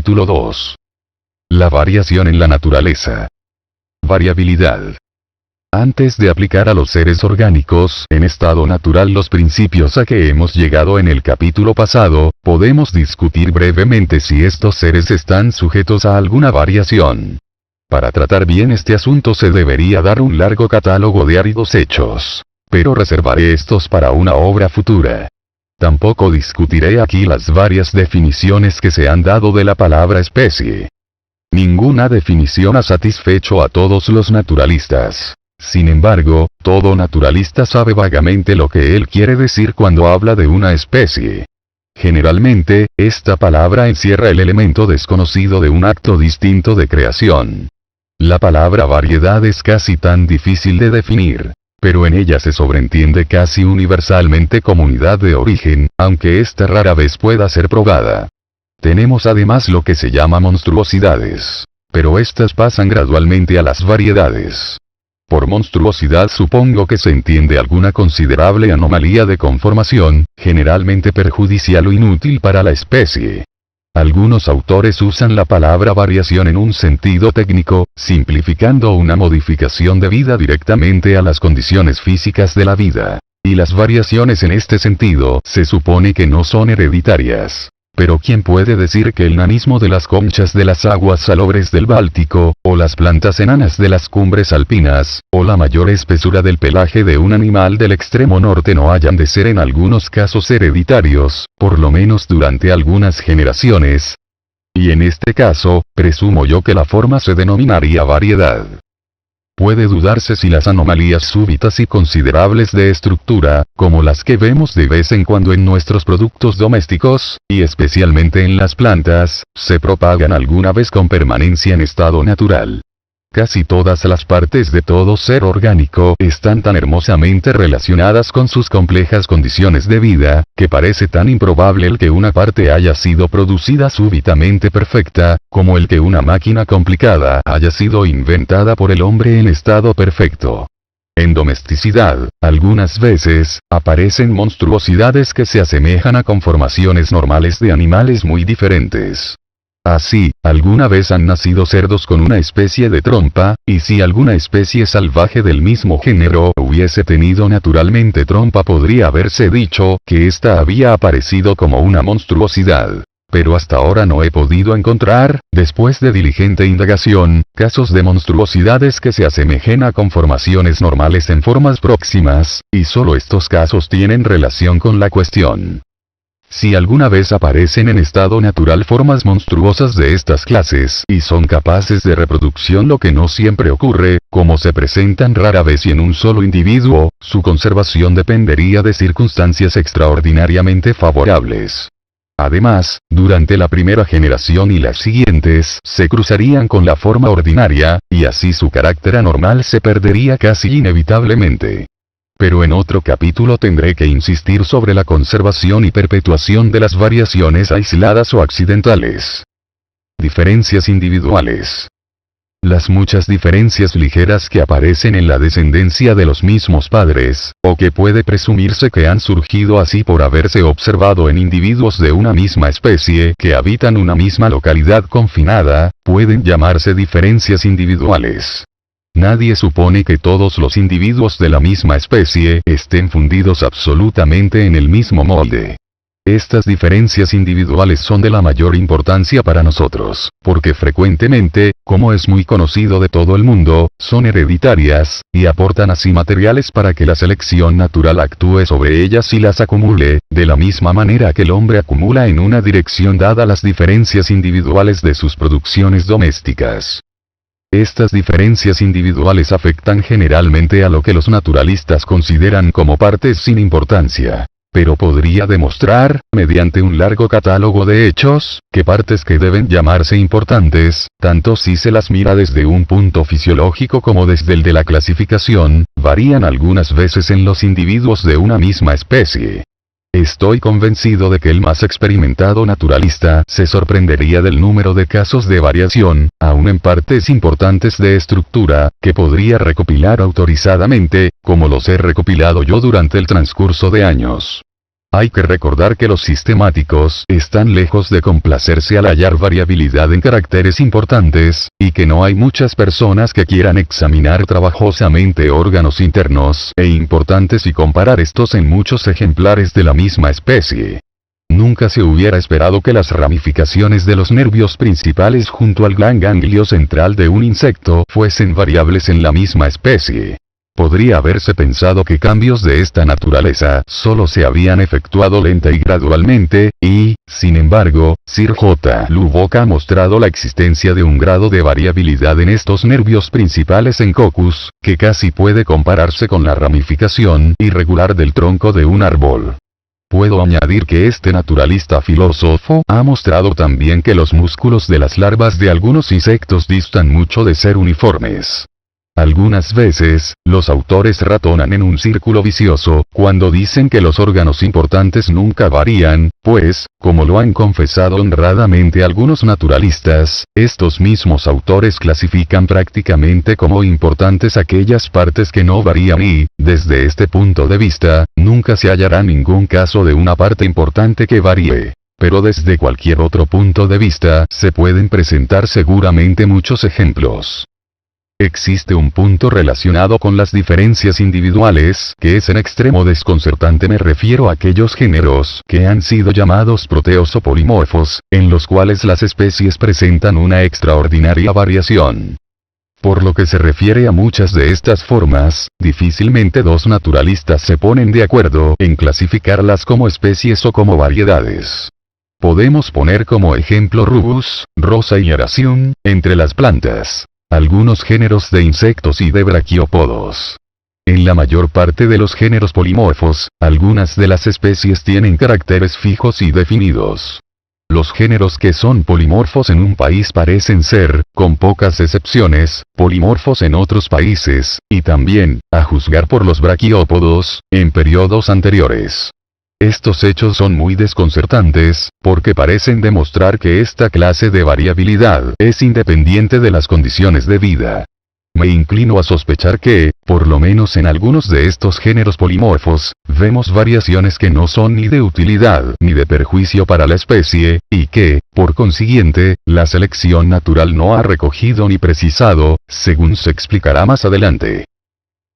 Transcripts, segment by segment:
Capítulo 2. La variación en la naturaleza. Variabilidad. Antes de aplicar a los seres orgánicos en estado natural los principios a que hemos llegado en el capítulo pasado, podemos discutir brevemente si estos seres están sujetos a alguna variación. Para tratar bien este asunto se debería dar un largo catálogo de áridos hechos. Pero reservaré estos para una obra futura. Tampoco discutiré aquí las varias definiciones que se han dado de la palabra especie. Ninguna definición ha satisfecho a todos los naturalistas. Sin embargo, todo naturalista sabe vagamente lo que él quiere decir cuando habla de una especie. Generalmente, esta palabra encierra el elemento desconocido de un acto distinto de creación. La palabra variedad es casi tan difícil de definir, pero en ella se sobreentiende casi universalmente comunidad de origen, aunque esta rara vez pueda ser probada. Tenemos además lo que se llama monstruosidades, pero estas pasan gradualmente a las variedades. Por monstruosidad supongo que se entiende alguna considerable anomalía de conformación, generalmente perjudicial o inútil para la especie. Algunos autores usan la palabra variación en un sentido técnico, simplificando una modificación debida directamente a las condiciones físicas de la vida. Y las variaciones en este sentido se supone que no son hereditarias. Pero ¿quién puede decir que el nanismo de las conchas de las aguas salobres del Báltico, o las plantas enanas de las cumbres alpinas, o la mayor espesura del pelaje de un animal del extremo norte no hayan de ser en algunos casos hereditarios, por lo menos durante algunas generaciones? Y en este caso, presumo yo que la forma se denominaría variedad. Puede dudarse si las anomalías súbitas y considerables de estructura, como las que vemos de vez en cuando en nuestros productos domésticos, y especialmente en las plantas, se propagan alguna vez con permanencia en estado natural. Casi todas las partes de todo ser orgánico están tan hermosamente relacionadas con sus complejas condiciones de vida, que parece tan improbable el que una parte haya sido producida súbitamente perfecta, como el que una máquina complicada haya sido inventada por el hombre en estado perfecto. En domesticidad, algunas veces, aparecen monstruosidades que se asemejan a conformaciones normales de animales muy diferentes. Así, alguna vez han nacido cerdos con una especie de trompa, y si alguna especie salvaje del mismo género hubiese tenido naturalmente trompa podría haberse dicho que ésta había aparecido como una monstruosidad. Pero hasta ahora no he podido encontrar, después de diligente indagación, casos de monstruosidades que se asemejen a conformaciones normales en formas próximas, y solo estos casos tienen relación con la cuestión. Si alguna vez aparecen en estado natural formas monstruosas de estas clases y son capaces de reproducción, lo que no siempre ocurre, como se presentan rara vez y en un solo individuo, su conservación dependería de circunstancias extraordinariamente favorables. Además, durante la primera generación y las siguientes se cruzarían con la forma ordinaria, y así su carácter anormal se perdería casi inevitablemente. Pero en otro capítulo tendré que insistir sobre la conservación y perpetuación de las variaciones aisladas o accidentales. Diferencias individuales. Las muchas diferencias ligeras que aparecen en la descendencia de los mismos padres, o que puede presumirse que han surgido así por haberse observado en individuos de una misma especie que habitan una misma localidad confinada, pueden llamarse diferencias individuales. Nadie supone que todos los individuos de la misma especie estén fundidos absolutamente en el mismo molde. Estas diferencias individuales son de la mayor importancia para nosotros, porque frecuentemente, como es muy conocido de todo el mundo, son hereditarias, y aportan así materiales para que la selección natural actúe sobre ellas y las acumule, de la misma manera que el hombre acumula en una dirección dada las diferencias individuales de sus producciones domésticas. Estas diferencias individuales afectan generalmente a lo que los naturalistas consideran como partes sin importancia. Pero podría demostrar, mediante un largo catálogo de hechos, que partes que deben llamarse importantes, tanto si se las mira desde un punto fisiológico como desde el de la clasificación, varían algunas veces en los individuos de una misma especie. Estoy convencido de que el más experimentado naturalista se sorprendería del número de casos de variación, aun en partes importantes de estructura, que podría recopilar autorizadamente, como los he recopilado yo durante el transcurso de años. Hay que recordar que los sistemáticos están lejos de complacerse al hallar variabilidad en caracteres importantes, y que no hay muchas personas que quieran examinar trabajosamente órganos internos e importantes y comparar estos en muchos ejemplares de la misma especie. Nunca se hubiera esperado que las ramificaciones de los nervios principales junto al gran ganglio central de un insecto fuesen variables en la misma especie. Podría haberse pensado que cambios de esta naturaleza solo se habían efectuado lenta y gradualmente, y, sin embargo, Sir J. Lubbock ha mostrado la existencia de un grado de variabilidad en estos nervios principales en Coccus, que casi puede compararse con la ramificación irregular del tronco de un árbol. Puedo añadir que este naturalista filósofo ha mostrado también que los músculos de las larvas de algunos insectos distan mucho de ser uniformes. Algunas veces, los autores ratonan en un círculo vicioso, cuando dicen que los órganos importantes nunca varían, pues, como lo han confesado honradamente algunos naturalistas, estos mismos autores clasifican prácticamente como importantes aquellas partes que no varían y, desde este punto de vista, nunca se hallará ningún caso de una parte importante que varíe. Pero desde cualquier otro punto de vista, se pueden presentar seguramente muchos ejemplos. Existe un punto relacionado con las diferencias individuales, que es en extremo desconcertante. Me refiero a aquellos géneros que han sido llamados proteos o polimorfos, en los cuales las especies presentan una extraordinaria variación. Por lo que se refiere a muchas de estas formas, difícilmente dos naturalistas se ponen de acuerdo en clasificarlas como especies o como variedades. Podemos poner como ejemplo Rubus, Rosa y Aracium, entre las plantas. Algunos géneros de insectos y de braquiópodos. En la mayor parte de los géneros polimorfos, algunas de las especies tienen caracteres fijos y definidos. Los géneros que son polimorfos en un país parecen ser, con pocas excepciones, polimorfos en otros países, y también, a juzgar por los braquiópodos, en periodos anteriores. Estos hechos son muy desconcertantes, porque parecen demostrar que esta clase de variabilidad es independiente de las condiciones de vida. Me inclino a sospechar que, por lo menos en algunos de estos géneros polimorfos, vemos variaciones que no son ni de utilidad ni de perjuicio para la especie, y que, por consiguiente, la selección natural no ha recogido ni precisado, según se explicará más adelante.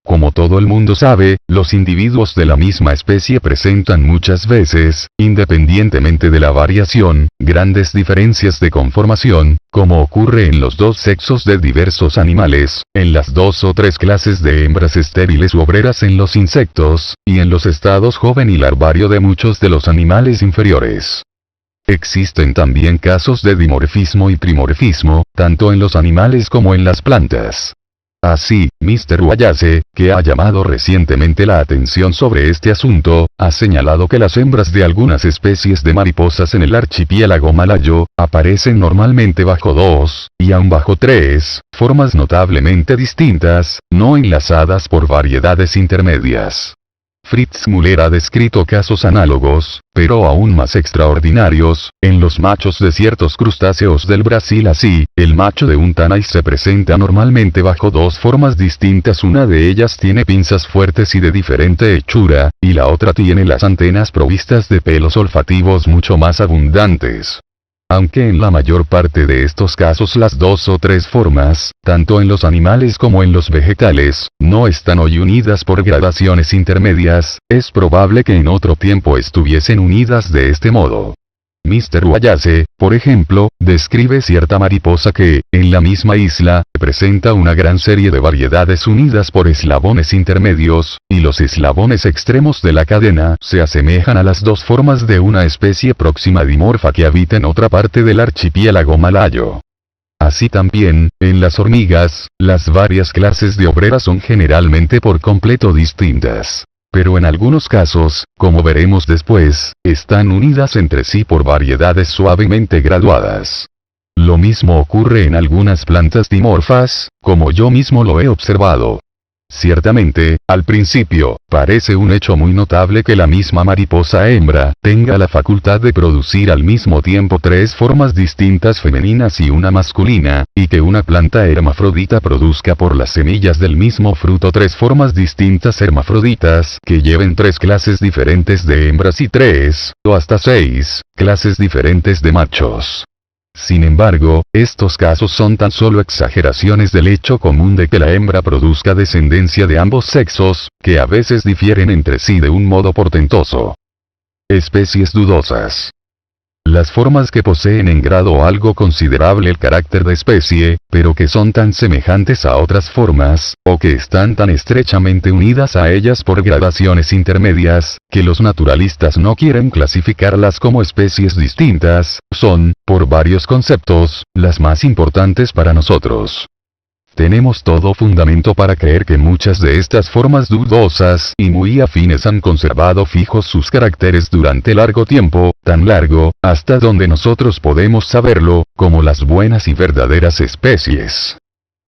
Como todo el mundo sabe, los individuos de la misma especie presentan muchas veces, independientemente de la variación, grandes diferencias de conformación, como ocurre en los dos sexos de diversos animales, en las dos o tres clases de hembras estériles u obreras en los insectos, y en los estados joven y larvario de muchos de los animales inferiores. Existen también casos de dimorfismo y trimorfismo, tanto en los animales como en las plantas. Así, Mr. Wallace, que ha llamado recientemente la atención sobre este asunto, ha señalado que las hembras de algunas especies de mariposas en el archipiélago malayo, aparecen normalmente bajo 2, y aun bajo 3, formas notablemente distintas, no enlazadas por variedades intermedias. Fritz Müller ha descrito casos análogos, pero aún más extraordinarios, en los machos de ciertos crustáceos del Brasil. Así, el macho de un tanais se presenta normalmente bajo dos formas distintas. Una de ellas tiene pinzas fuertes y de diferente hechura, y la otra tiene las antenas provistas de pelos olfativos mucho más abundantes. Aunque en la mayor parte de estos casos las dos o tres formas, tanto en los animales como en los vegetales, no están hoy unidas por gradaciones intermedias, es probable que en otro tiempo estuviesen unidas de este modo. Mr. Wallace, por ejemplo, describe cierta mariposa que, en la misma isla, presenta una gran serie de variedades unidas por eslabones intermedios, y los eslabones extremos de la cadena se asemejan a las dos formas de una especie próxima dimorfa que habita en otra parte del archipiélago malayo. Así también, en las hormigas, las varias clases de obreras son generalmente por completo distintas. Pero en algunos casos, como veremos después, están unidas entre sí por variedades suavemente graduadas. Lo mismo ocurre en algunas plantas dimorfas, como yo mismo lo he observado. Ciertamente, al principio, parece un hecho muy notable que la misma mariposa hembra tenga la facultad de producir al mismo tiempo 3 formas distintas femeninas y una masculina, y que una planta hermafrodita produzca por las semillas del mismo fruto 3 formas distintas hermafroditas que lleven 3 clases diferentes de hembras y 3, o hasta 6, clases diferentes de machos. Sin embargo, estos casos son tan solo exageraciones del hecho común de que la hembra produzca descendencia de ambos sexos, que a veces difieren entre sí de un modo portentoso. Especies dudosas. Las formas que poseen en grado algo considerable el carácter de especie, pero que son tan semejantes a otras formas, o que están tan estrechamente unidas a ellas por gradaciones intermedias, que los naturalistas no quieren clasificarlas como especies distintas, son, por varios conceptos, las más importantes para nosotros. Tenemos todo fundamento para creer que muchas de estas formas dudosas y muy afines han conservado fijos sus caracteres durante largo tiempo, tan largo, hasta donde nosotros podemos saberlo, como las buenas y verdaderas especies.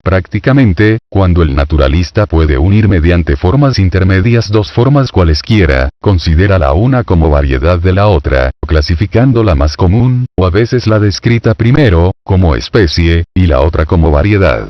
Prácticamente, cuando el naturalista puede unir mediante formas intermedias 2 formas cualesquiera, considera la una como variedad de la otra, clasificando la más común, o a veces la descrita primero, como especie, y la otra como variedad.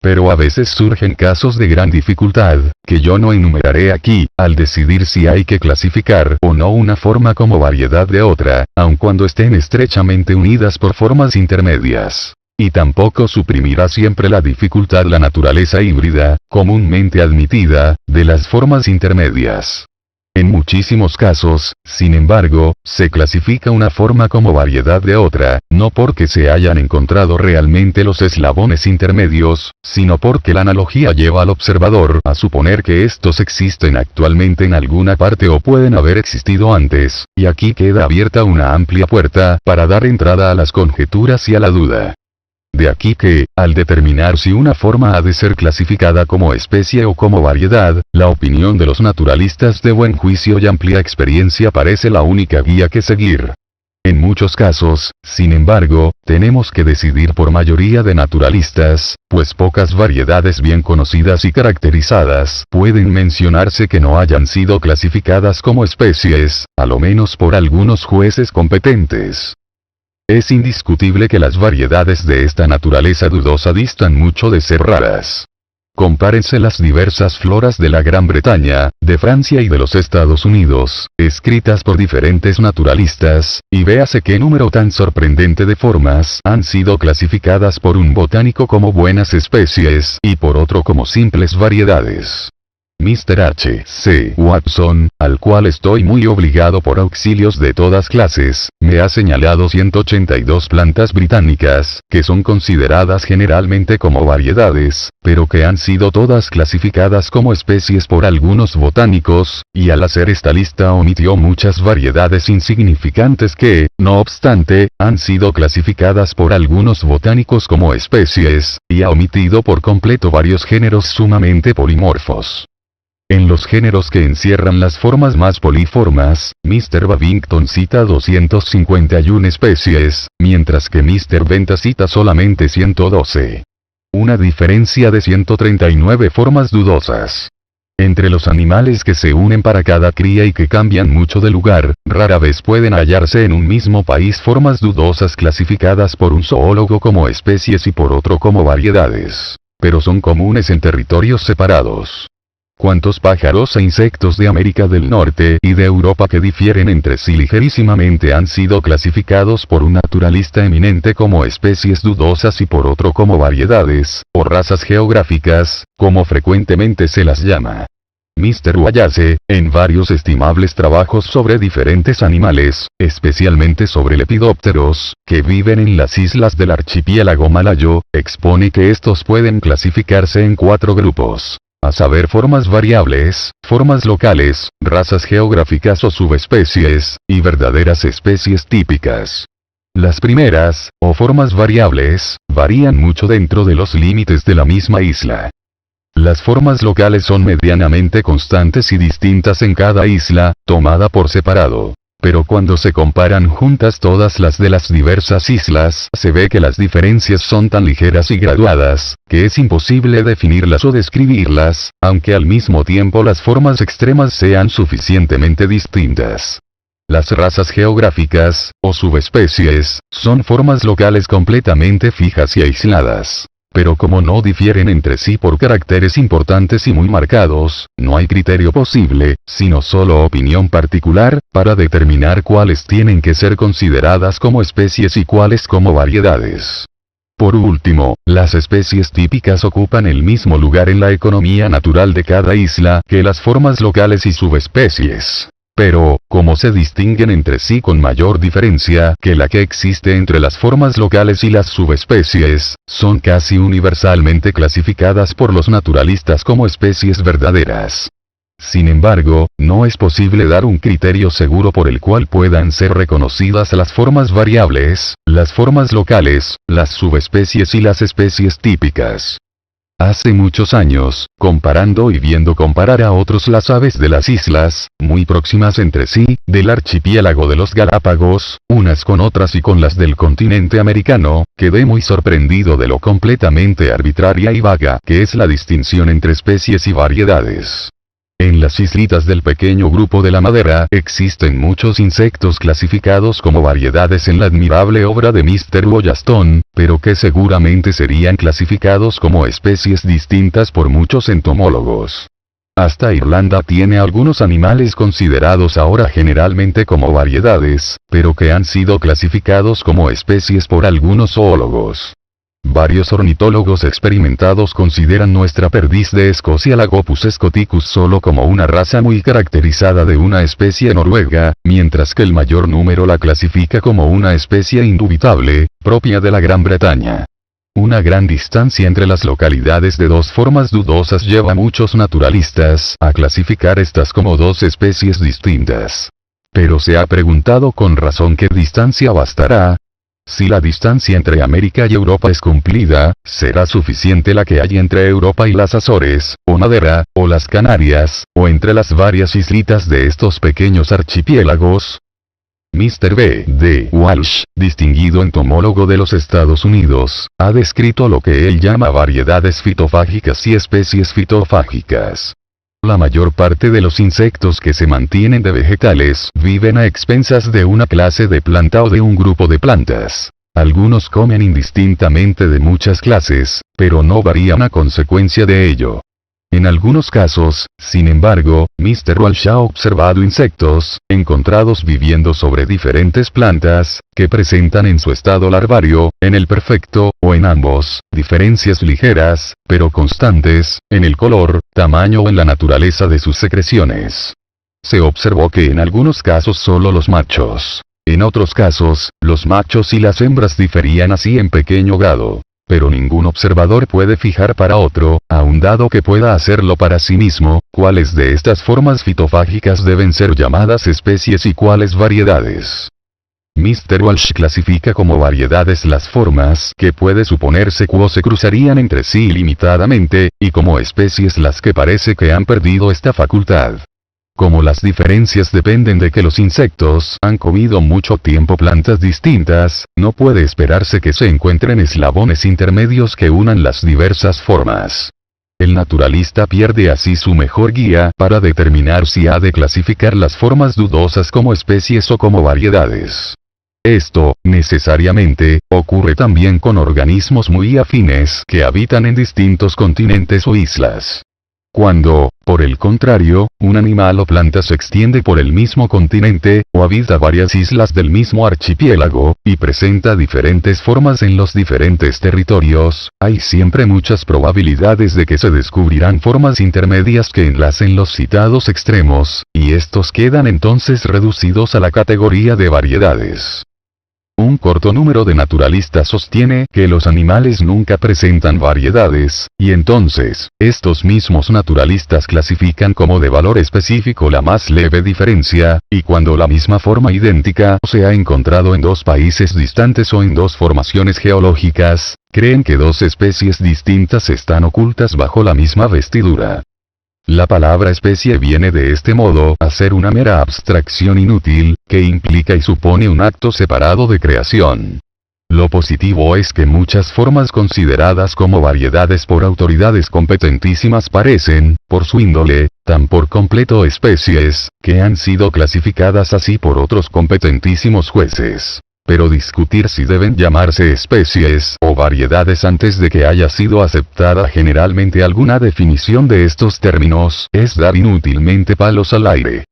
Pero a veces surgen casos de gran dificultad, que yo no enumeraré aquí, al decidir si hay que clasificar o no una forma como variedad de otra, aun cuando estén estrechamente unidas por formas intermedias. Y tampoco suprimirá siempre la dificultad la naturaleza híbrida, comúnmente admitida, de las formas intermedias. En muchísimos casos, sin embargo, se clasifica una forma como variedad de otra, no porque se hayan encontrado realmente los eslabones intermedios, sino porque la analogía lleva al observador a suponer que estos existen actualmente en alguna parte o pueden haber existido antes, y aquí queda abierta una amplia puerta para dar entrada a las conjeturas y a la duda. De aquí que, al determinar si una forma ha de ser clasificada como especie o como variedad, la opinión de los naturalistas de buen juicio y amplia experiencia parece la única guía que seguir. En muchos casos, sin embargo, tenemos que decidir por mayoría de naturalistas, pues pocas variedades bien conocidas y caracterizadas pueden mencionarse que no hayan sido clasificadas como especies, a lo menos por algunos jueces competentes. Es indiscutible que las variedades de esta naturaleza dudosa distan mucho de ser raras. Compárense las diversas floras de la Gran Bretaña, de Francia y de los Estados Unidos, escritas por diferentes naturalistas, y véase qué número tan sorprendente de formas han sido clasificadas por un botánico como buenas especies y por otro como simples variedades. Mr. H. C. Watson, al cual estoy muy obligado por auxilios de todas clases, me ha señalado 182 plantas británicas, que son consideradas generalmente como variedades, pero que han sido todas clasificadas como especies por algunos botánicos, y al hacer esta lista omitió muchas variedades insignificantes que, no obstante, han sido clasificadas por algunos botánicos como especies, y ha omitido por completo varios géneros sumamente polimorfos. En los géneros que encierran las formas más poliformas, Mr. Babington cita 251 especies, mientras que Mr. Benta cita solamente 112. Una diferencia de 139 formas dudosas. Entre los animales que se unen para cada cría y que cambian mucho de lugar, rara vez pueden hallarse en un mismo país formas dudosas clasificadas por un zoólogo como especies y por otro como variedades. Pero son comunes en territorios separados. ¿Cuántos pájaros e insectos de América del Norte y de Europa que difieren entre sí ligerísimamente han sido clasificados por un naturalista eminente como especies dudosas y por otro como variedades, o razas geográficas, como frecuentemente se las llama? Mr. Wallace, en varios estimables trabajos sobre diferentes animales, especialmente sobre lepidópteros, que viven en las islas del archipiélago malayo, expone que estos pueden clasificarse en 4 grupos. A saber, formas variables, formas locales, razas geográficas o subespecies, y verdaderas especies típicas. Las primeras, o formas variables, varían mucho dentro de los límites de la misma isla. Las formas locales son medianamente constantes y distintas en cada isla, tomada por separado. pero cuando se comparan juntas todas las de las diversas islas, se ve que las diferencias son tan ligeras y graduadas, que es imposible definirlas o describirlas, aunque al mismo tiempo las formas extremas sean suficientemente distintas. Las razas geográficas, o subespecies, son formas locales completamente fijas y aisladas. Pero como no difieren entre sí por caracteres importantes y muy marcados, no hay criterio posible, sino solo opinión particular, para determinar cuáles tienen que ser consideradas como especies y cuáles como variedades. Por último, las especies típicas ocupan el mismo lugar en la economía natural de cada isla que las formas locales y subespecies. Pero, como se distinguen entre sí con mayor diferencia que la que existe entre las formas locales y las subespecies, son casi universalmente clasificadas por los naturalistas como especies verdaderas. Sin embargo, no es posible dar un criterio seguro por el cual puedan ser reconocidas las formas variables, las formas locales, las subespecies y las especies típicas. Hace muchos años, comparando y viendo comparar a otros las aves de las islas, muy próximas entre sí, del archipiélago de los Galápagos, unas con otras y con las del continente americano, quedé muy sorprendido de lo completamente arbitraria y vaga que es la distinción entre especies y variedades. En las islitas del pequeño grupo de la Madera existen muchos insectos clasificados como variedades en la admirable obra de Mr. Wollaston, pero que seguramente serían clasificados como especies distintas por muchos entomólogos. Hasta Irlanda tiene algunos animales considerados ahora generalmente como variedades, pero que han sido clasificados como especies por algunos zoólogos. Varios ornitólogos experimentados consideran nuestra perdiz de Escocia Lagopus scoticus solo como una raza muy caracterizada de una especie noruega, mientras que el mayor número la clasifica como una especie indubitable, propia de la Gran Bretaña. Una gran distancia entre las localidades de dos formas dudosas lleva a muchos naturalistas a clasificar estas como dos especies distintas. Pero se ha preguntado con razón qué distancia bastará. Si la distancia entre América y Europa es cumplida, ¿será suficiente la que hay entre Europa y las Azores, o Madeira, o las Canarias, o entre las varias islitas de estos pequeños archipiélagos? Mr. B. D. Walsh, distinguido entomólogo de los Estados Unidos, ha descrito lo que él llama variedades fitofágicas y especies fitofágicas. La mayor parte de los insectos que se mantienen de vegetales viven a expensas de una clase de planta o de un grupo de plantas. Algunos comen indistintamente de muchas clases, pero no varían a consecuencia de ello. En algunos casos, sin embargo, Mr. Walsh ha observado insectos, encontrados viviendo sobre diferentes plantas, que presentan en su estado larvario, en el perfecto, o en ambos, diferencias ligeras, pero constantes, en el color, tamaño o en la naturaleza de sus secreciones. Se observó que en algunos casos solo los machos. En otros casos, los machos y las hembras diferían así en pequeño grado. Pero ningún observador puede fijar para otro, aun dado que pueda hacerlo para sí mismo, cuáles de estas formas fitofágicas deben ser llamadas especies y cuáles variedades. Mr. Walsh clasifica como variedades las formas que puede suponerse que se cruzarían entre sí ilimitadamente, y como especies las que parece que han perdido esta facultad. Como las diferencias dependen de que los insectos han comido mucho tiempo plantas distintas, no puede esperarse que se encuentren eslabones intermedios que unan las diversas formas. El naturalista pierde así su mejor guía para determinar si ha de clasificar las formas dudosas como especies o como variedades. Esto, necesariamente, ocurre también con organismos muy afines que habitan en distintos continentes o islas. Cuando, por el contrario, un animal o planta se extiende por el mismo continente, o habita varias islas del mismo archipiélago, y presenta diferentes formas en los diferentes territorios, hay siempre muchas probabilidades de que se descubrirán formas intermedias que enlacen los citados extremos, y estos quedan entonces reducidos a la categoría de variedades. Un corto número de naturalistas sostiene que los animales nunca presentan variedades, y entonces, estos mismos naturalistas clasifican como de valor específico la más leve diferencia, y cuando la misma forma idéntica se ha encontrado en dos países distantes o en dos formaciones geológicas, creen que dos especies distintas están ocultas bajo la misma vestidura. La palabra especie viene de este modo a ser una mera abstracción inútil, que implica y supone un acto separado de creación. Lo positivo es que muchas formas consideradas como variedades por autoridades competentísimas parecen, por su índole, tan por completo especies, que han sido clasificadas así por otros competentísimos jueces. Pero discutir si deben llamarse especies o variedades antes de que haya sido aceptada generalmente alguna definición de estos términos, es dar inútilmente palos al aire.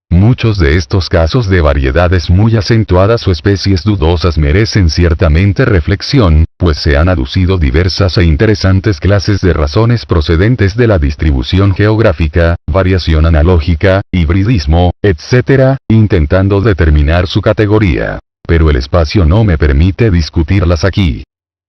Muchos de estos casos de variedades muy acentuadas o especies dudosas merecen ciertamente reflexión, pues se han aducido diversas e interesantes clases de razones procedentes de la distribución geográfica, variación analógica, hibridismo, etc., intentando determinar su categoría. Pero el espacio no me permite discutirlas aquí.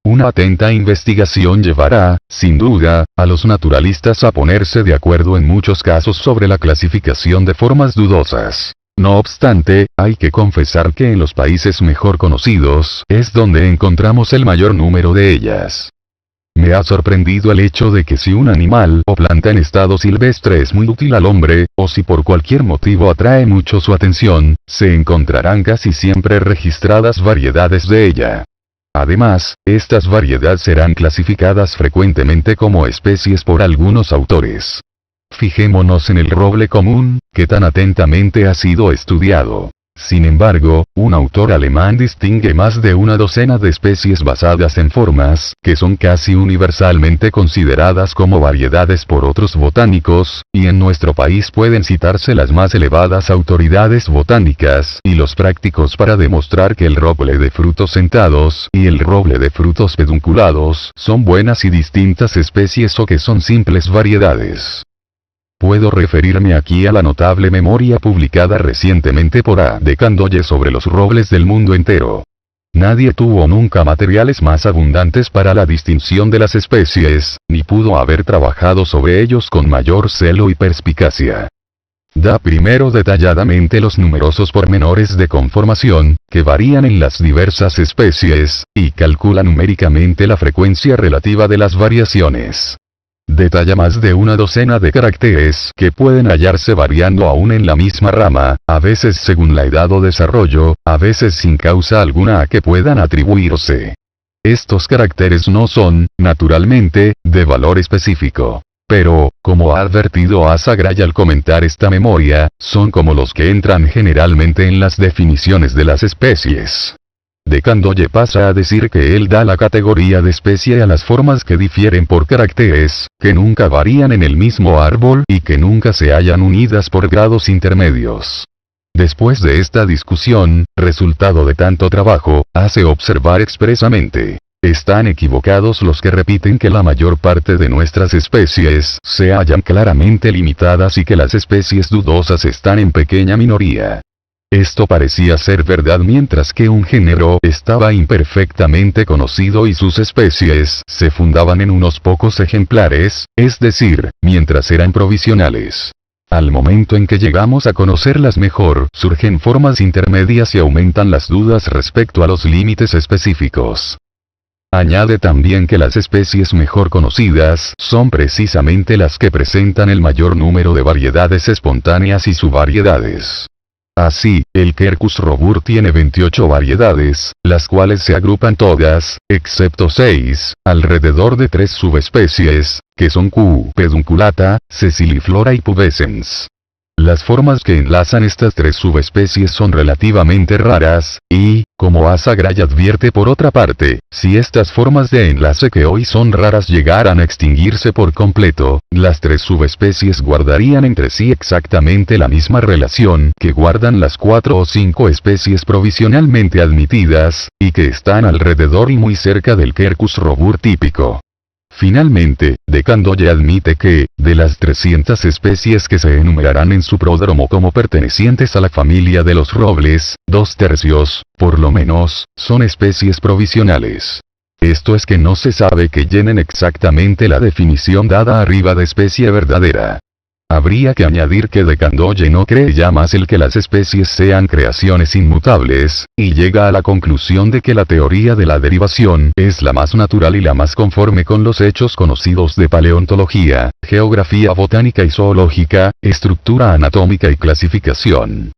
Una atenta investigación llevará, sin duda, a los naturalistas a ponerse de acuerdo en muchos casos sobre la clasificación de formas dudosas. No obstante, hay que confesar que en los países mejor conocidos es donde encontramos el mayor número de ellas. Me ha sorprendido el hecho de que si un animal o planta en estado silvestre es muy útil al hombre, o si por cualquier motivo atrae mucho su atención, se encontrarán casi siempre registradas variedades de ella. Además, estas variedades serán clasificadas frecuentemente como especies por algunos autores. Fijémonos en el roble común, que tan atentamente ha sido estudiado. Sin embargo, un autor alemán distingue más de una docena de especies basadas en formas, que son casi universalmente consideradas como variedades por otros botánicos, y en nuestro país pueden citarse las más elevadas autoridades botánicas y los prácticos para demostrar que el roble de frutos sentados y el roble de frutos pedunculados son buenas y distintas especies o que son simples variedades. Puedo referirme aquí a la notable memoria publicada recientemente por A. de Candolle sobre los robles del mundo entero. Nadie tuvo nunca materiales más abundantes para la distinción de las especies, ni pudo haber trabajado sobre ellos con mayor celo y perspicacia. Da primero detalladamente los numerosos pormenores de conformación, que varían en las diversas especies, y calcula numéricamente la frecuencia relativa de las variaciones. Detalla más de una docena de caracteres que pueden hallarse variando aún en la misma rama, a veces según la edad o desarrollo, a veces sin causa alguna a que puedan atribuirse. Estos caracteres no son, naturalmente, de valor específico. Pero, como ha advertido Asagray al comentar esta memoria, son como los que entran generalmente en las definiciones de las especies. De Candolle pasa a decir que él da la categoría de especie a las formas que difieren por caracteres, que nunca varían en el mismo árbol y que nunca se hallan unidas por grados intermedios. Después de esta discusión, resultado de tanto trabajo, hace observar expresamente: están equivocados los que repiten que la mayor parte de nuestras especies se hallan claramente limitadas y que las especies dudosas están en pequeña minoría. Esto parecía ser verdad mientras que un género estaba imperfectamente conocido y sus especies se fundaban en unos pocos ejemplares, es decir, mientras eran provisionales. Al momento en que llegamos a conocerlas mejor, surgen formas intermedias y aumentan las dudas respecto a los límites específicos. Añade también que las especies mejor conocidas son precisamente las que presentan el mayor número de variedades espontáneas y subvariedades. Así, el Quercus robur tiene 28 variedades, las cuales se agrupan todas, excepto 6, alrededor de 3 subespecies, que son Q. pedunculata, sessiliflora y pubescens. Las formas que enlazan estas 3 subespecies son relativamente raras, y, como Asagray advierte por otra parte, si estas formas de enlace que hoy son raras llegaran a extinguirse por completo, las 3 subespecies guardarían entre sí exactamente la misma relación que guardan las 4 o 5 especies provisionalmente admitidas, y que están alrededor y muy cerca del Quercus robur típico. Finalmente, De Candolle admite que, de las 300 especies que se enumerarán en su pródromo como pertenecientes a la familia de los robles, 2/3, por lo menos, son especies provisionales. Esto es que no se sabe que llenen exactamente la definición dada arriba de especie verdadera. Habría que añadir que de Candolle no cree ya más el que las especies sean creaciones inmutables, y llega a la conclusión de que la teoría de la derivación es la más natural y la más conforme con los hechos conocidos de paleontología, geografía botánica y zoológica, estructura anatómica y clasificación.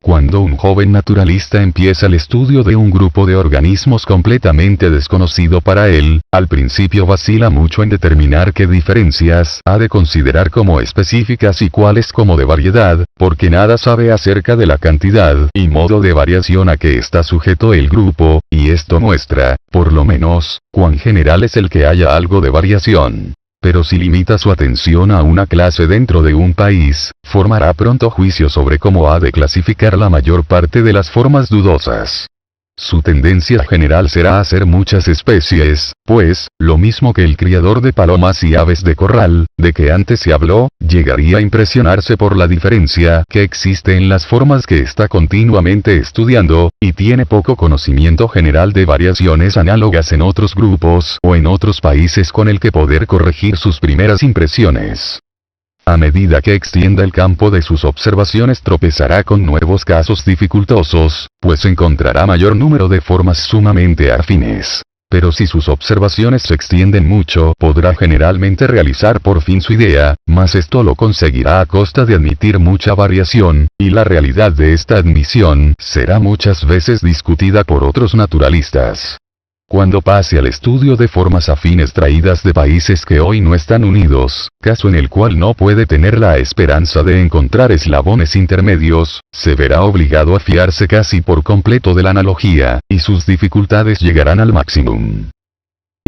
Cuando un joven naturalista empieza el estudio de un grupo de organismos completamente desconocido para él, al principio vacila mucho en determinar qué diferencias ha de considerar como específicas y cuáles como de variedad, porque nada sabe acerca de la cantidad y modo de variación a que está sujeto el grupo, y esto muestra, por lo menos, cuán general es el que haya algo de variación. Pero si limita su atención a una clase dentro de un país, formará pronto juicio sobre cómo ha de clasificar la mayor parte de las formas dudosas. Su tendencia general será hacer muchas especies, pues, lo mismo que el criador de palomas y aves de corral, de que antes se habló, llegaría a impresionarse por la diferencia que existe en las formas que está continuamente estudiando, y tiene poco conocimiento general de variaciones análogas en otros grupos o en otros países con el que poder corregir sus primeras impresiones. A medida que extienda el campo de sus observaciones tropezará con nuevos casos dificultosos, pues encontrará mayor número de formas sumamente afines. Pero si sus observaciones se extienden mucho, podrá generalmente realizar por fin su idea, mas esto lo conseguirá a costa de admitir mucha variación, y la realidad de esta admisión será muchas veces discutida por otros naturalistas. Cuando pase al estudio de formas afines traídas de países que hoy no están unidos, caso en el cual no puede tener la esperanza de encontrar eslabones intermedios, se verá obligado a fiarse casi por completo de la analogía, y sus dificultades llegarán al máximum.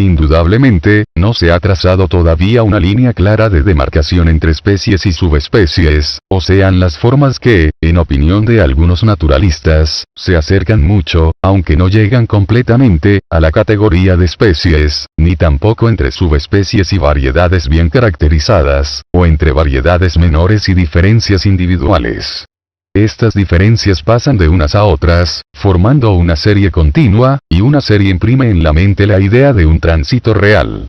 Indudablemente, no se ha trazado todavía una línea clara de demarcación entre especies y subespecies, o sean las formas que, en opinión de algunos naturalistas, se acercan mucho, aunque no llegan completamente, a la categoría de especies, ni tampoco entre subespecies y variedades bien caracterizadas, o entre variedades menores y diferencias individuales. Estas diferencias pasan de unas a otras, formando una serie continua, y una serie imprime en la mente la idea de un tránsito real.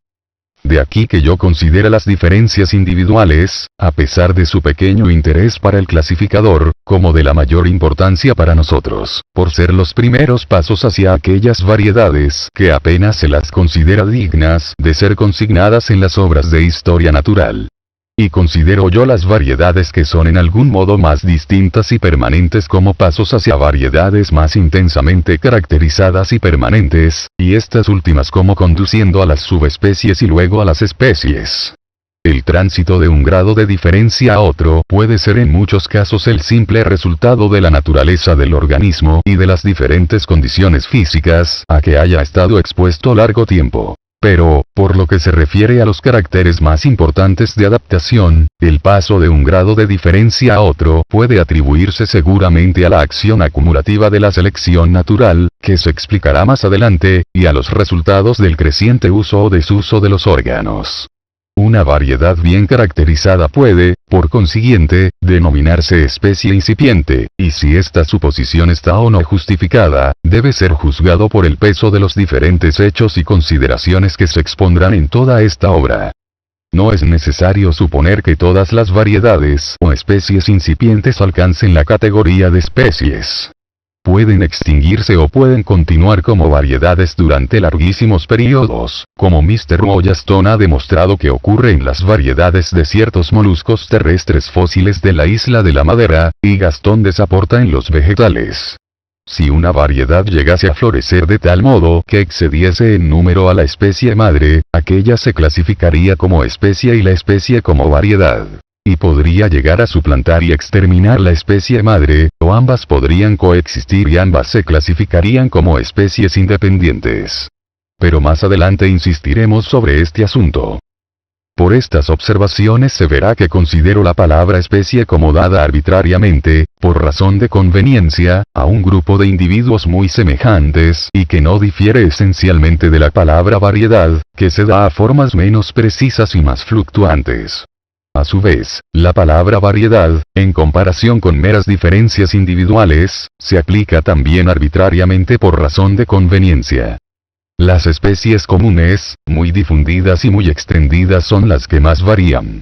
De aquí que yo considere las diferencias individuales, a pesar de su pequeño interés para el clasificador, como de la mayor importancia para nosotros, por ser los primeros pasos hacia aquellas variedades que apenas se las considera dignas de ser consignadas en las obras de historia natural. Y considero yo las variedades que son en algún modo más distintas y permanentes como pasos hacia variedades más intensamente caracterizadas y permanentes, y estas últimas como conduciendo a las subespecies y luego a las especies. El tránsito de un grado de diferencia a otro puede ser en muchos casos el simple resultado de la naturaleza del organismo y de las diferentes condiciones físicas a que haya estado expuesto largo tiempo. Pero, por lo que se refiere a los caracteres más importantes de adaptación, el paso de un grado de diferencia a otro puede atribuirse seguramente a la acción acumulativa de la selección natural, que se explicará más adelante, y a los resultados del creciente uso o desuso de los órganos. Una variedad bien caracterizada puede, por consiguiente, denominarse especie incipiente, y si esta suposición está o no justificada, debe ser juzgado por el peso de los diferentes hechos y consideraciones que se expondrán en toda esta obra. No es necesario suponer que todas las variedades o especies incipientes alcancen la categoría de especies. Pueden extinguirse o pueden continuar como variedades durante larguísimos periodos, como Mr. Wollaston ha demostrado que ocurre en las variedades de ciertos moluscos terrestres fósiles de la isla de la Madera, y Gastón desaporta en los vegetales. Si una variedad llegase a florecer de tal modo que excediese en número a la especie madre, aquella se clasificaría como especie y la especie como variedad. Y podría llegar a suplantar y exterminar la especie madre, o ambas podrían coexistir y ambas se clasificarían como especies independientes. Pero más adelante insistiremos sobre este asunto. Por estas observaciones se verá que considero la palabra especie como dada arbitrariamente, por razón de conveniencia, a un grupo de individuos muy semejantes y que no difiere esencialmente de la palabra variedad, que se da a formas menos precisas y más fluctuantes. A su vez, la palabra variedad, en comparación con meras diferencias individuales, se aplica también arbitrariamente por razón de conveniencia. Las especies comunes, muy difundidas y muy extendidas son las que más varían.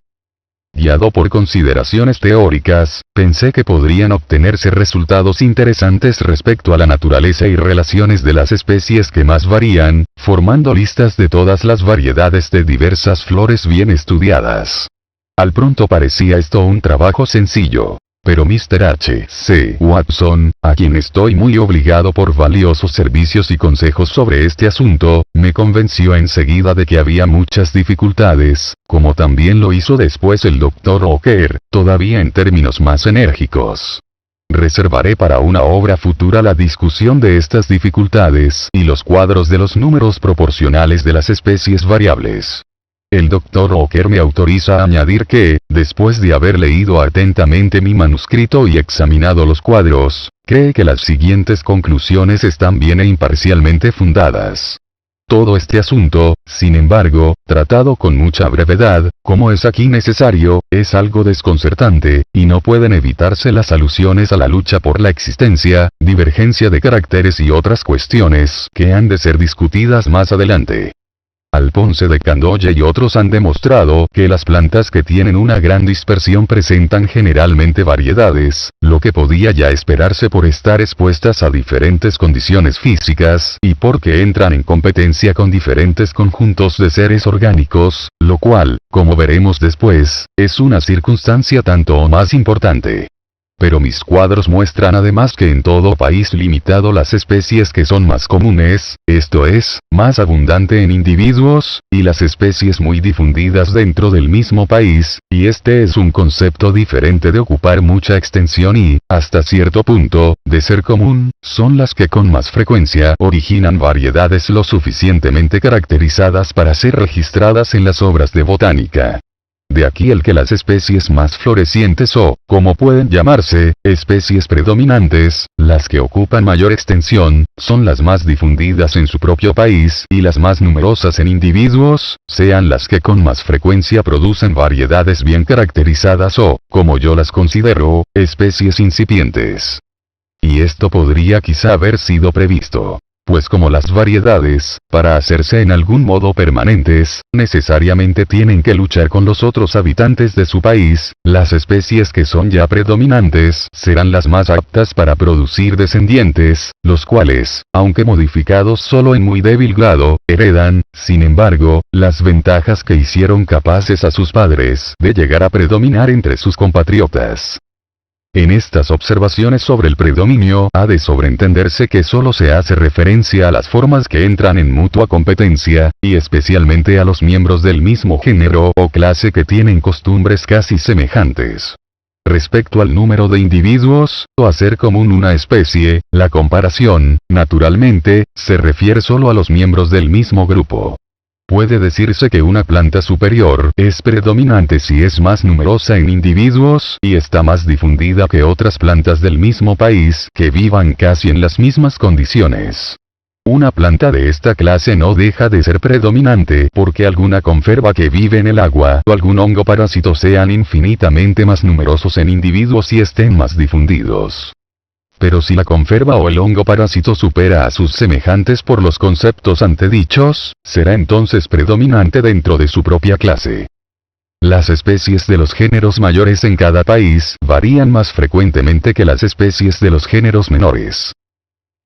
guiado por consideraciones teóricas, pensé que podrían obtenerse resultados interesantes respecto a la naturaleza y relaciones de las especies que más varían, formando listas de todas las variedades de diversas flores bien estudiadas. Al pronto parecía esto un trabajo sencillo. Pero Mr. H. C. Watson, a quien estoy muy obligado por valiosos servicios y consejos sobre este asunto, me convenció enseguida de que había muchas dificultades, como también lo hizo después el Dr. Ocker, todavía en términos más enérgicos. Reservaré para una obra futura la discusión de estas dificultades y los cuadros de los números proporcionales de las especies variables. El Dr. Ocker me autoriza a añadir que, después de haber leído atentamente mi manuscrito y examinado los cuadros, cree que las siguientes conclusiones están bien e imparcialmente fundadas. Todo este asunto, sin embargo, tratado con mucha brevedad, como es aquí necesario, es algo desconcertante, y no pueden evitarse las alusiones a la lucha por la existencia, divergencia de caracteres y otras cuestiones que han de ser discutidas más adelante. Alphonse de Candolle y otros han demostrado que las plantas que tienen una gran dispersión presentan generalmente variedades, lo que podía ya esperarse por estar expuestas a diferentes condiciones físicas y porque entran en competencia con diferentes conjuntos de seres orgánicos, lo cual, como veremos después, es una circunstancia tanto o más importante. Pero mis cuadros muestran además que en todo país limitado las especies que son más comunes, esto es, más abundante en individuos, y las especies muy difundidas dentro del mismo país, y este es un concepto diferente de ocupar mucha extensión y, hasta cierto punto, de ser común, son las que con más frecuencia originan variedades lo suficientemente caracterizadas para ser registradas en las obras de botánica. De aquí el que las especies más florecientes o, como pueden llamarse, especies predominantes, las que ocupan mayor extensión, son las más difundidas en su propio país y las más numerosas en individuos, sean las que con más frecuencia producen variedades bien caracterizadas o, como yo las considero, especies incipientes. Y esto podría quizá haber sido previsto. Pues como las variedades, para hacerse en algún modo permanentes, necesariamente tienen que luchar con los otros habitantes de su país, las especies que son ya predominantes serán las más aptas para producir descendientes, los cuales, aunque modificados solo en muy débil grado, heredan, sin embargo, las ventajas que hicieron capaces a sus padres de llegar a predominar entre sus compatriotas. En estas observaciones sobre el predominio ha de sobreentenderse que solo se hace referencia a las formas que entran en mutua competencia, y especialmente a los miembros del mismo género o clase que tienen costumbres casi semejantes. Respecto al número de individuos, o hacer común una especie, la comparación, naturalmente, se refiere solo a los miembros del mismo grupo. Puede decirse que una planta superior es predominante si es más numerosa en individuos y está más difundida que otras plantas del mismo país que vivan casi en las mismas condiciones. Una planta de esta clase no deja de ser predominante porque alguna conferva que vive en el agua o algún hongo parásito sean infinitamente más numerosos en individuos y estén más difundidos. Pero si la conferva o el hongo parásito supera a sus semejantes por los conceptos antedichos, será entonces predominante dentro de su propia clase. Las especies de los géneros mayores en cada país varían más frecuentemente que las especies de los géneros menores.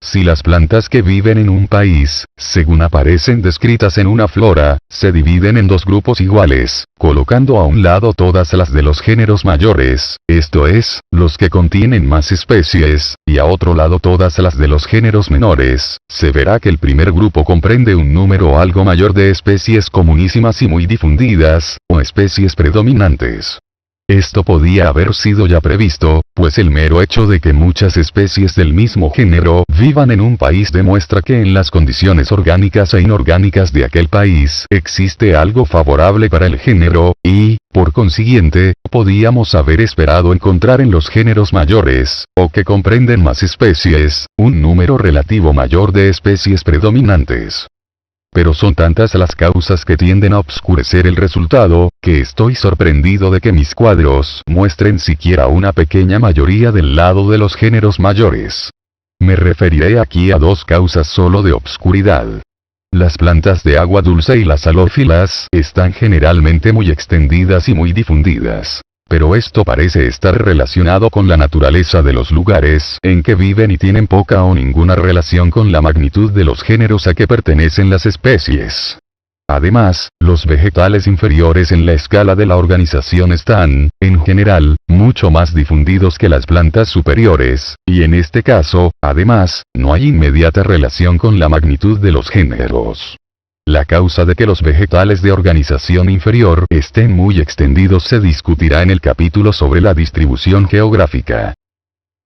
Si las plantas que viven en un país, según aparecen descritas en una flora, se dividen en dos grupos iguales, colocando a un lado todas las de los géneros mayores, esto es, los que contienen más especies, y a otro lado todas las de los géneros menores, se verá que el primer grupo comprende un número algo mayor de especies comunísimas y muy difundidas, o especies predominantes. Esto podía haber sido ya previsto, pues el mero hecho de que muchas especies del mismo género vivan en un país demuestra que en las condiciones orgánicas e inorgánicas de aquel país existe algo favorable para el género, y, por consiguiente, podíamos haber esperado encontrar en los géneros mayores, o que comprenden más especies, un número relativo mayor de especies predominantes. Pero son tantas las causas que tienden a obscurecer el resultado, que estoy sorprendido de que mis cuadros muestren siquiera una pequeña mayoría del lado de los géneros mayores. Me referiré aquí a dos causas solo de obscuridad. Las plantas de agua dulce y las halófilas están generalmente muy extendidas y muy difundidas. Pero esto parece estar relacionado con la naturaleza de los lugares en que viven y tienen poca o ninguna relación con la magnitud de los géneros a que pertenecen las especies. Además, los vegetales inferiores en la escala de la organización están, en general, mucho más difundidos que las plantas superiores, y en este caso, además, no hay inmediata relación con la magnitud de los géneros. La causa de que los vegetales de organización inferior estén muy extendidos se discutirá en el capítulo sobre la distribución geográfica.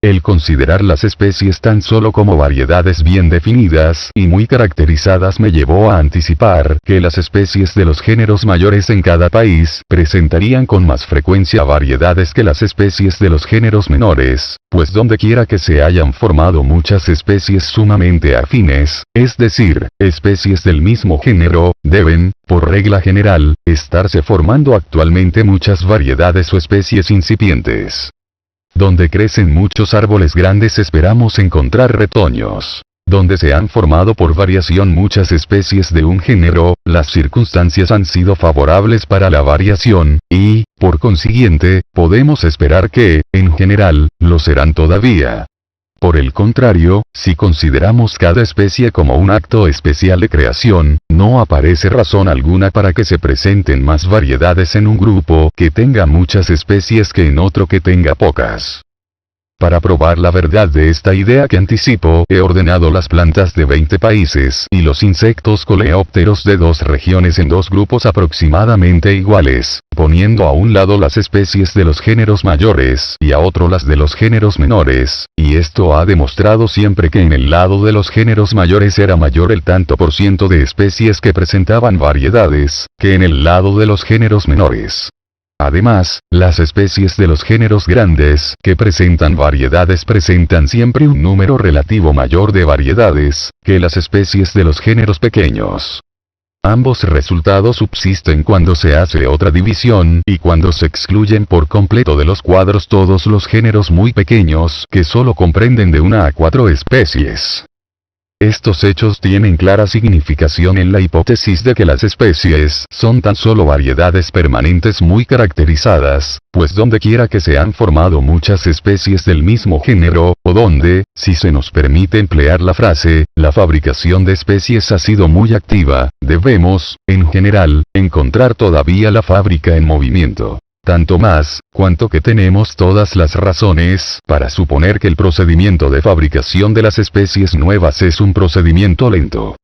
El considerar las especies tan solo como variedades bien definidas y muy caracterizadas me llevó a anticipar que las especies de los géneros mayores en cada país presentarían con más frecuencia variedades que las especies de los géneros menores, pues dondequiera que se hayan formado muchas especies sumamente afines, es decir, especies del mismo género, deben, por regla general, estarse formando actualmente muchas variedades o especies incipientes. Donde crecen muchos árboles grandes esperamos encontrar retoños. Donde se han formado por variación muchas especies de un género, las circunstancias han sido favorables para la variación, y, por consiguiente, podemos esperar que, en general, lo serán todavía. Por el contrario, si consideramos cada especie como un acto especial de creación, no aparece razón alguna para que se presenten más variedades en un grupo que tenga muchas especies que en otro que tenga pocas. Para probar la verdad de esta idea que anticipo, he ordenado las plantas de 20 países y los insectos coleópteros de 2 regiones en 2 grupos aproximadamente iguales, poniendo a un lado las especies de los géneros mayores y a otro las de los géneros menores, y esto ha demostrado siempre que en el lado de los géneros mayores era mayor el tanto por ciento de especies que presentaban variedades, que en el lado de los géneros menores. Además, las especies de los géneros grandes que presentan variedades presentan siempre un número relativo mayor de variedades que las especies de los géneros pequeños. Ambos resultados subsisten cuando se hace otra división y cuando se excluyen por completo de los cuadros todos los géneros muy pequeños que solo comprenden de 1 a 4 especies. Estos hechos tienen clara significación en la hipótesis de que las especies son tan solo variedades permanentes muy caracterizadas, pues dondequiera que se han formado muchas especies del mismo género, o donde, si se nos permite emplear la frase, la fabricación de especies ha sido muy activa, debemos, en general, encontrar todavía la fábrica en movimiento. Tanto más, cuanto que tenemos todas las razones para suponer que el procedimiento de fabricación de las especies nuevas es un procedimiento lento.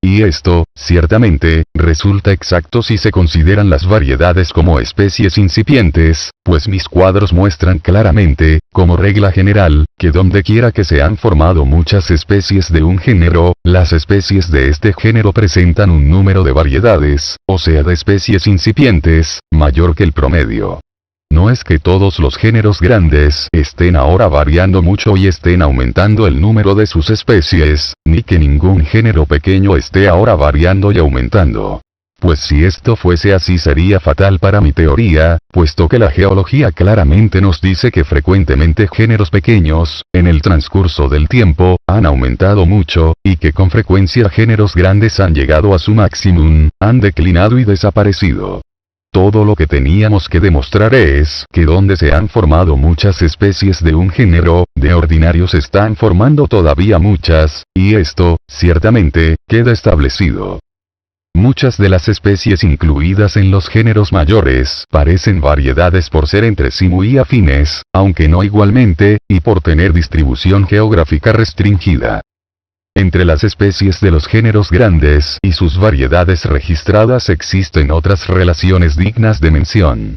Y esto, ciertamente, resulta exacto si se consideran las variedades como especies incipientes, pues mis cuadros muestran claramente, como regla general, que dondequiera que se han formado muchas especies de un género, las especies de este género presentan un número de variedades, o sea de especies incipientes, mayor que el promedio. No es que todos los géneros grandes estén ahora variando mucho y estén aumentando el número de sus especies, ni que ningún género pequeño esté ahora variando y aumentando. Pues si esto fuese así sería fatal para mi teoría, puesto que la geología claramente nos dice que frecuentemente géneros pequeños, en el transcurso del tiempo, han aumentado mucho, y que con frecuencia géneros grandes han llegado a su máximum, han declinado y desaparecido. Todo lo que teníamos que demostrar es que donde se han formado muchas especies de un género, de ordinario se están formando todavía muchas, y esto, ciertamente, queda establecido. Muchas de las especies incluidas en los géneros mayores parecen variedades por ser entre sí muy afines, aunque no igualmente, y por tener distribución geográfica restringida. Entre las especies de los géneros grandes y sus variedades registradas existen otras relaciones dignas de mención.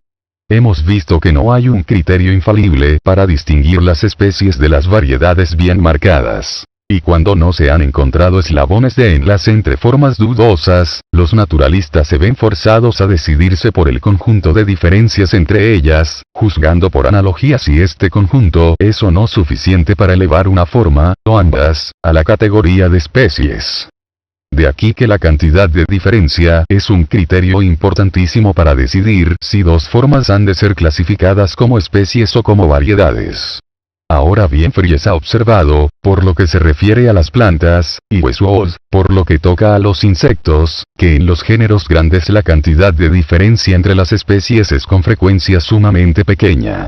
Hemos visto que no hay un criterio infalible para distinguir las especies de las variedades bien marcadas. Y cuando no se han encontrado eslabones de enlace entre formas dudosas, los naturalistas se ven forzados a decidirse por el conjunto de diferencias entre ellas, juzgando por analogía si este conjunto es o no suficiente para elevar una forma, o ambas, a la categoría de especies. De aquí que la cantidad de diferencia es un criterio importantísimo para decidir si 2 formas han de ser clasificadas como especies o como variedades. Ahora bien, Fries ha observado, por lo que se refiere a las plantas, y Westwood, por lo que toca a los insectos, que en los géneros grandes la cantidad de diferencia entre las especies es con frecuencia sumamente pequeña.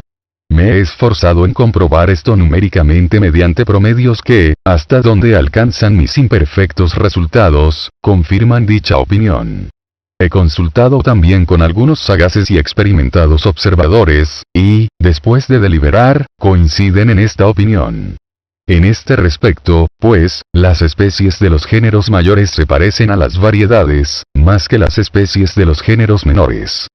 Me he esforzado en comprobar esto numéricamente mediante promedios que, hasta donde alcanzan mis imperfectos resultados, confirman dicha opinión. He consultado también con algunos sagaces y experimentados observadores, y, después de deliberar, coinciden en esta opinión. En este respecto, pues, las especies de los géneros mayores se parecen a las variedades, más que las especies de los géneros menores.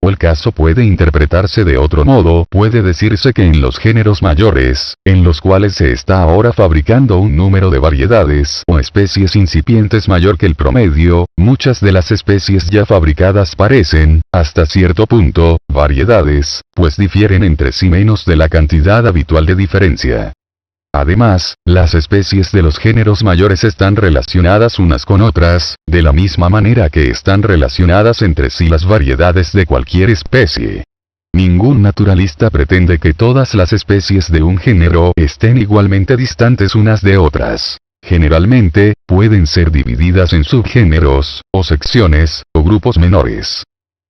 O el caso puede interpretarse de otro modo, puede decirse que en los géneros mayores, en los cuales se está ahora fabricando un número de variedades o especies incipientes mayor que el promedio, muchas de las especies ya fabricadas parecen, hasta cierto punto, variedades, pues difieren entre sí menos de la cantidad habitual de diferencia. Además, las especies de los géneros mayores están relacionadas unas con otras, de la misma manera que están relacionadas entre sí las variedades de cualquier especie. Ningún naturalista pretende que todas las especies de un género estén igualmente distantes unas de otras. Generalmente, pueden ser divididas en subgéneros, o secciones, o grupos menores.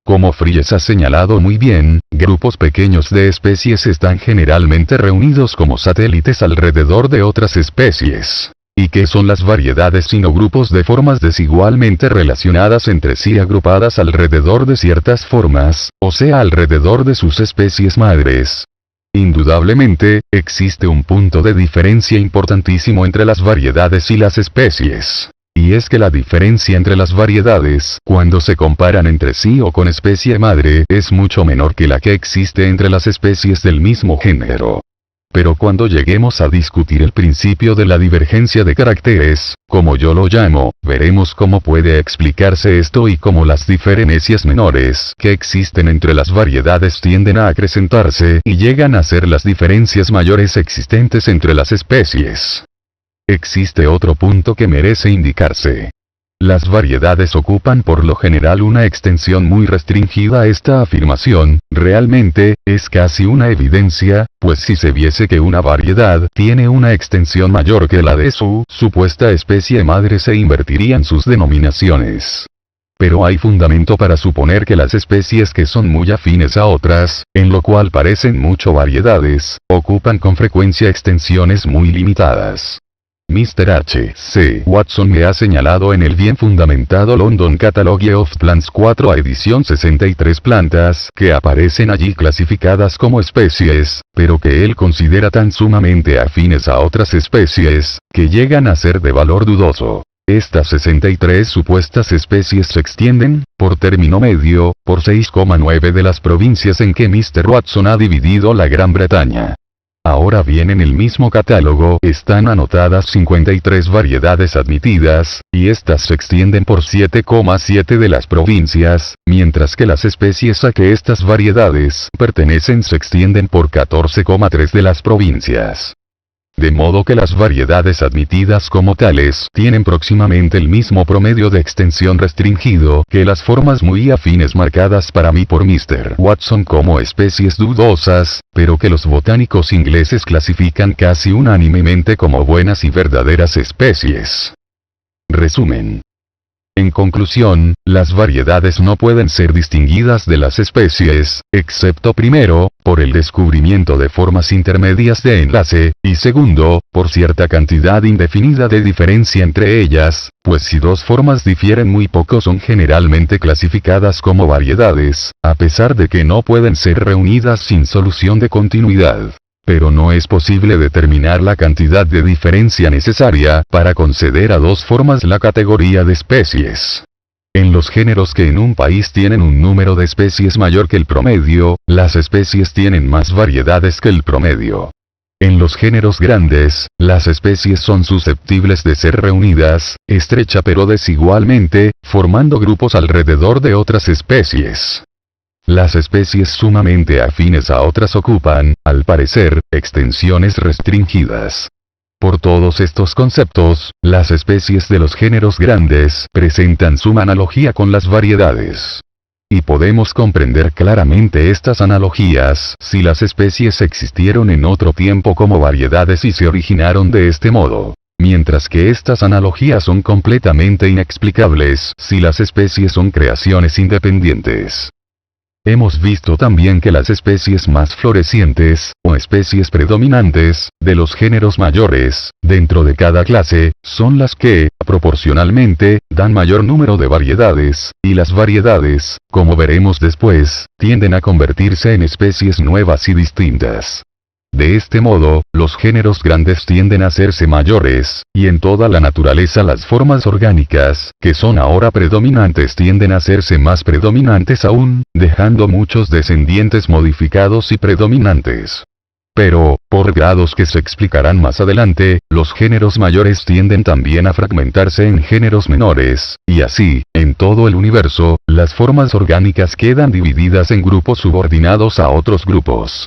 Como Fries ha señalado muy bien, grupos pequeños de especies están generalmente reunidos como satélites alrededor de otras especies. ¿Y qué son las variedades sino grupos de formas desigualmente relacionadas entre sí agrupadas alrededor de ciertas formas, o sea alrededor de sus especies madres? Indudablemente, existe un punto de diferencia importantísimo entre las variedades y las especies. Y es que la diferencia entre las variedades, cuando se comparan entre sí o con especie madre, es mucho menor que la que existe entre las especies del mismo género. Pero cuando lleguemos a discutir el principio de la divergencia de caracteres, como yo lo llamo, veremos cómo puede explicarse esto y cómo las diferencias menores que existen entre las variedades tienden a acrecentarse y llegan a ser las diferencias mayores existentes entre las especies. Existe otro punto que merece indicarse. Las variedades ocupan por lo general una extensión muy restringida. Esta afirmación, realmente, es casi una evidencia, pues si se viese que una variedad tiene una extensión mayor que la de su supuesta especie madre se invertirían sus denominaciones. Pero hay fundamento para suponer que las especies que son muy afines a otras, en lo cual parecen mucho variedades, ocupan con frecuencia extensiones muy limitadas. Mr. H. C. Watson me ha señalado en el bien fundamentado London Catalogue of Plants 4 a edición 63 plantas que aparecen allí clasificadas como especies, pero que él considera tan sumamente afines a otras especies, que llegan a ser de valor dudoso. Estas 63 supuestas especies se extienden, por término medio, por 6,9 de las provincias en que Mr. Watson ha dividido la Gran Bretaña. Ahora bien, en el mismo catálogo están anotadas 53 variedades admitidas, y estas se extienden por 7,7 de las provincias, mientras que las especies a que estas variedades pertenecen se extienden por 14,3 de las provincias. De modo que las variedades admitidas como tales tienen próximamente el mismo promedio de extensión restringido que las formas muy afines marcadas para mí por Mr. Watson como especies dudosas, pero que los botánicos ingleses clasifican casi unánimemente como buenas y verdaderas especies. Resumen. En conclusión, las variedades no pueden ser distinguidas de las especies, excepto primero, por el descubrimiento de formas intermedias de enlace, y segundo, por cierta cantidad indefinida de diferencia entre ellas, pues si dos formas difieren muy poco son generalmente clasificadas como variedades, a pesar de que no pueden ser reunidas sin solución de continuidad. Pero no es posible determinar la cantidad de diferencia necesaria para conceder a dos formas la categoría de especies. En los géneros que en un país tienen un número de especies mayor que el promedio, las especies tienen más variedades que el promedio. En los géneros grandes, las especies son susceptibles de ser reunidas, estrecha pero desigualmente, formando grupos alrededor de otras especies. Las especies sumamente afines a otras ocupan, al parecer, extensiones restringidas. Por todos estos conceptos, las especies de los géneros grandes presentan suma analogía con las variedades. Y podemos comprender claramente estas analogías si las especies existieron en otro tiempo como variedades y se originaron de este modo. Mientras que estas analogías son completamente inexplicables si las especies son creaciones independientes. Hemos visto también que las especies más florecientes, o especies predominantes, de los géneros mayores, dentro de cada clase, son las que, proporcionalmente, dan mayor número de variedades, y las variedades, como veremos después, tienden a convertirse en especies nuevas y distintas. De este modo, los géneros grandes tienden a hacerse mayores, y en toda la naturaleza las formas orgánicas, que son ahora predominantes tienden a hacerse más predominantes aún, dejando muchos descendientes modificados y predominantes. Pero, por grados que se explicarán más adelante, los géneros mayores tienden también a fragmentarse en géneros menores, y así, en todo el universo, las formas orgánicas quedan divididas en grupos subordinados a otros grupos.